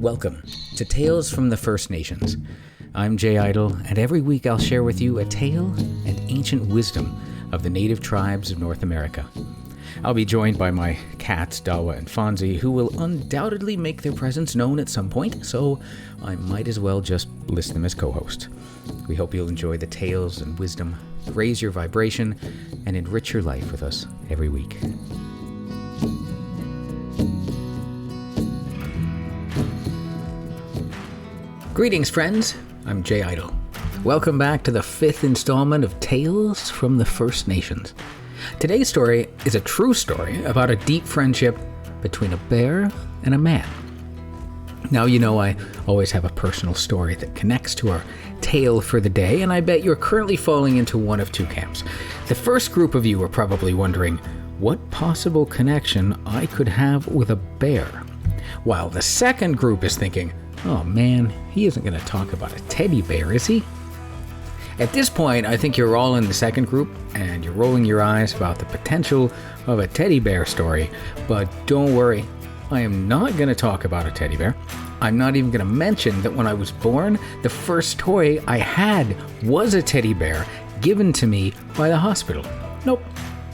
Welcome to Tales from the First Nations. I'm Jay Idle, and every week I'll share with you a tale and ancient wisdom of the native tribes of North America. I'll be joined by my cats, Dawa and Fonzie, who will undoubtedly make their presence known at some point, so I might as well just list them as co-hosts. We hope you'll enjoy the tales and wisdom, raise your vibration, and enrich your life with us every week. Greetings, friends. I'm Jay Idle. Welcome back to the 5th installment of Tales from the First Nations. Today's story is a true story about a deep friendship between a bear and a man. Now, you know I always have a personal story that connects to our tale for the day, and I bet you're currently falling into one of two camps. The first group of you are probably wondering what possible connection I could have with a bear, while the second group is thinking, oh man, he isn't going to talk about a teddy bear, is he? At this point, I think you're all in the second group, and you're rolling your eyes about the potential of a teddy bear story. But don't worry, I am not going to talk about a teddy bear. I'm not even going to mention that when I was born, the first toy I had was a teddy bear given to me by the hospital. Nope,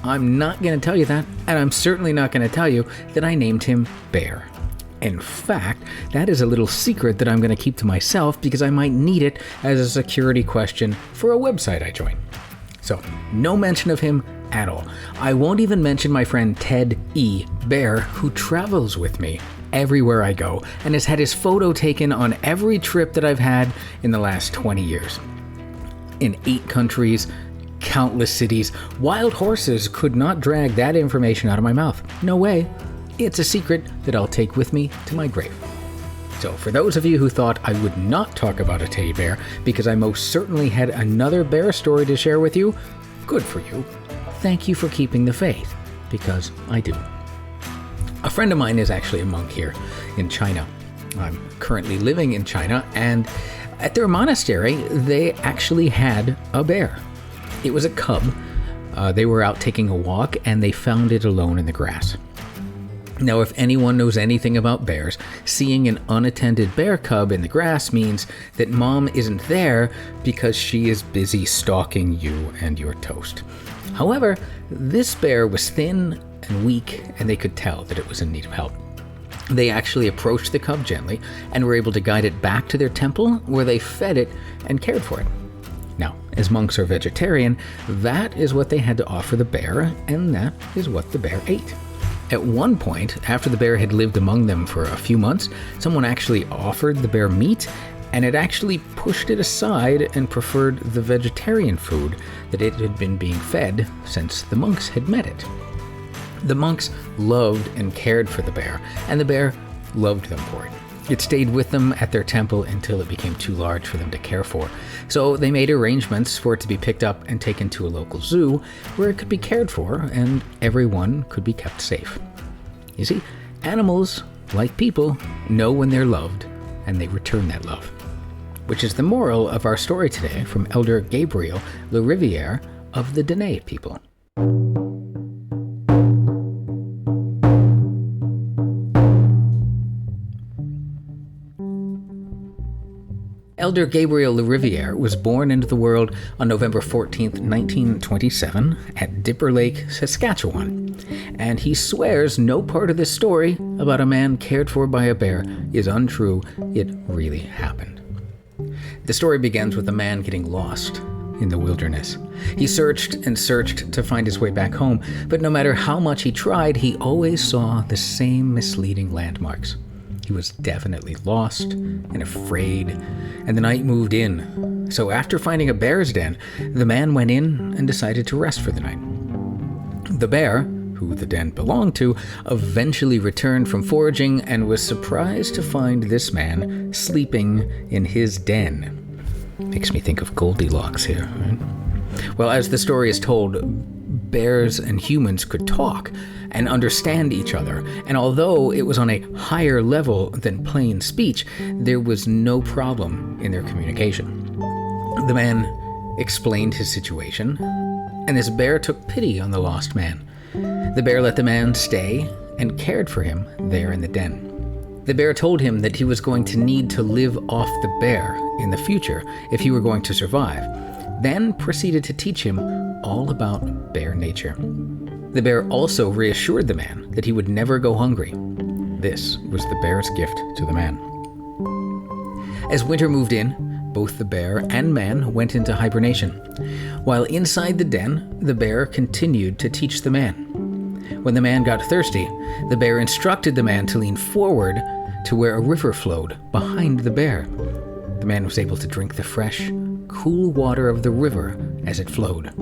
I'm not going to tell you that, and I'm certainly not going to tell you that I named him Bear. In fact, that is a little secret that I'm going to keep to myself because I might need it as a security question for a website I join. So, no mention of him at all. I won't even mention my friend Ted E. Bear, who travels with me everywhere I go and has had his photo taken on every trip that I've had in the last 20 years. In 8 countries, countless cities, wild horses could not drag that information out of my mouth. No way. It's a secret that I'll take with me to my grave. So for those of you who thought I would not talk about a teddy bear because I most certainly had another bear story to share with you, good for you. Thank you for keeping the faith, because I do. A friend of mine is actually a monk here in China. I'm currently living in China, and at their monastery, they actually had a bear. It was a cub. They were out taking a walk, and they found it alone in the grass. Now, if anyone knows anything about bears, seeing an unattended bear cub in the grass means that mom isn't there because she is busy stalking you and your toast. However, this bear was thin and weak, and they could tell that it was in need of help. They actually approached the cub gently and were able to guide it back to their temple, where they fed it and cared for it. Now, as monks are vegetarian, that is what they had to offer the bear, and that is what the bear ate. At one point, after the bear had lived among them for a few months, someone actually offered the bear meat, and it actually pushed it aside and preferred the vegetarian food that it had been being fed since the monks had met it. The monks loved and cared for the bear, and the bear loved them for it. It stayed with them at their temple until it became too large for them to care for. So they made arrangements for it to be picked up and taken to a local zoo where it could be cared for and everyone could be kept safe. You see, animals, like people, know when they're loved and they return that love. Which is the moral of our story today from Elder Gabriel Le Riviere of the Dene People. Elder Gabriel Le Riviere was born into the world on November 14, 1927, at Dipper Lake, Saskatchewan, and he swears no part of this story about a man cared for by a bear is untrue. It really happened. The story begins with a man getting lost in the wilderness. He searched and searched to find his way back home, but no matter how much he tried, he always saw the same misleading landmarks. He was definitely lost and afraid, and the night moved in. So after finding a bear's den, the man went in and decided to rest for the night. The bear, who the den belonged to, eventually returned from foraging and was surprised to find this man sleeping in his den. Makes me think of Goldilocks here, right? Well, as the story is told, bears and humans could talk and understand each other, and although it was on a higher level than plain speech, there was no problem in their communication. The man explained his situation, and this bear took pity on the lost man. The bear let the man stay and cared for him there in the den. The bear told him that he was going to need to live off the bear in the future if he were going to survive, then proceeded to teach him all about bear nature. The bear also reassured the man that he would never go hungry. This was the bear's gift to the man. As winter moved in, both the bear and man went into hibernation. While inside the den, the bear continued to teach the man. When the man got thirsty, the bear instructed the man to lean forward to where a river flowed behind the bear. The man was able to drink the fresh, cool water of the river as it flowed.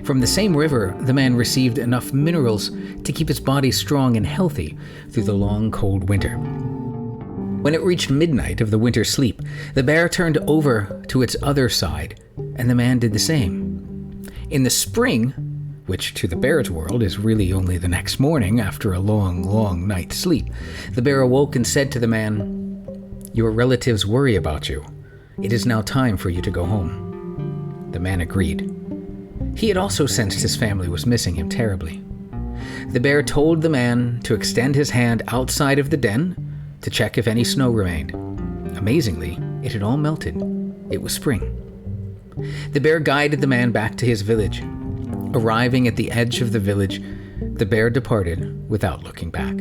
From the same river, the man received enough minerals to keep his body strong and healthy through the long, cold winter. When it reached midnight of the winter sleep, the bear turned over to its other side, and the man did the same. In the spring, which to the bear's world is really only the next morning after a long, long night's sleep, the bear awoke and said to the man, "Your relatives worry about you. It is now time for you to go home." The man agreed. He had also sensed his family was missing him terribly. The bear told the man to extend his hand outside of the den to check if any snow remained. Amazingly, it had all melted. It was spring. The bear guided the man back to his village. Arriving at the edge of the village, the bear departed without looking back.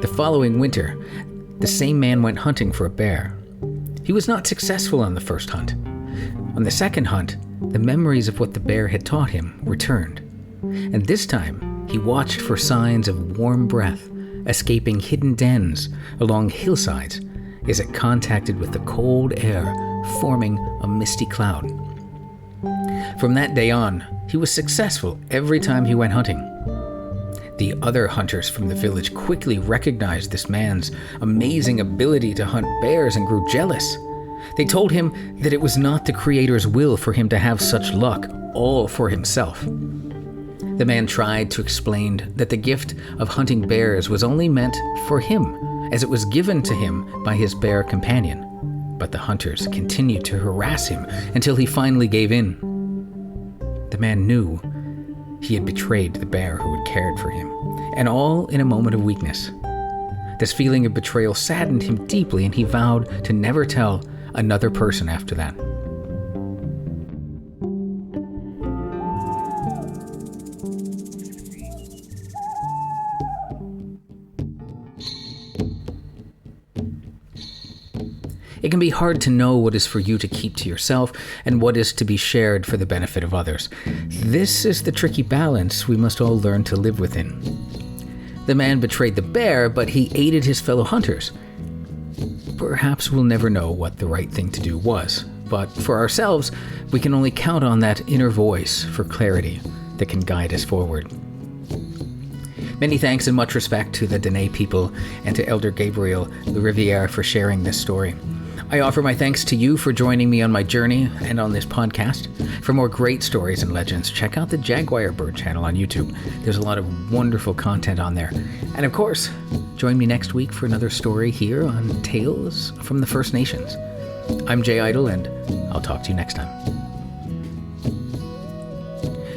The following winter, the same man went hunting for a bear. He was not successful on the first hunt. On the second hunt, the memories of what the bear had taught him returned. And this time, he watched for signs of warm breath escaping hidden dens along hillsides as it contacted with the cold air, forming a misty cloud. From that day on, he was successful every time he went hunting. The other hunters from the village quickly recognized this man's amazing ability to hunt bears and grew jealous. They told him that it was not the Creator's will for him to have such luck all for himself. The man tried to explain that the gift of hunting bears was only meant for him, as it was given to him by his bear companion. But the hunters continued to harass him until he finally gave in. The man knew he had betrayed the bear who had cared for him, and all in a moment of weakness. This feeling of betrayal saddened him deeply, and he vowed to never tell another person after that. It can be hard to know what is for you to keep to yourself and what is to be shared for the benefit of others. This is the tricky balance we must all learn to live within. The man betrayed the bear, but he aided his fellow hunters. Perhaps we'll never know what the right thing to do was, but for ourselves, we can only count on that inner voice for clarity that can guide us forward. Many thanks and much respect to the Dene people and to Elder Gabriel Riviere for sharing this story. I offer my thanks to you for joining me on my journey and on this podcast. For more great stories and legends, check out the Jaguar Bird channel on YouTube. There's a lot of wonderful content on there. And of course, join me next week for another story here on Tales from the First Nations. I'm Jay Idle, and I'll talk to you next time.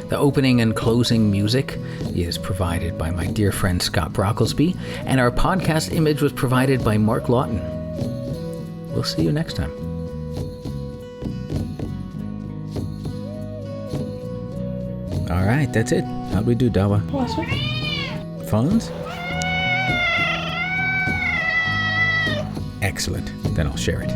The opening and closing music is provided by my dear friend Scott Brocklesby, and our podcast image was provided by Mark Lawton. We'll see you next time. All right, that's it. How'd we do, Dawa? Phones? Excellent. Then I'll share it.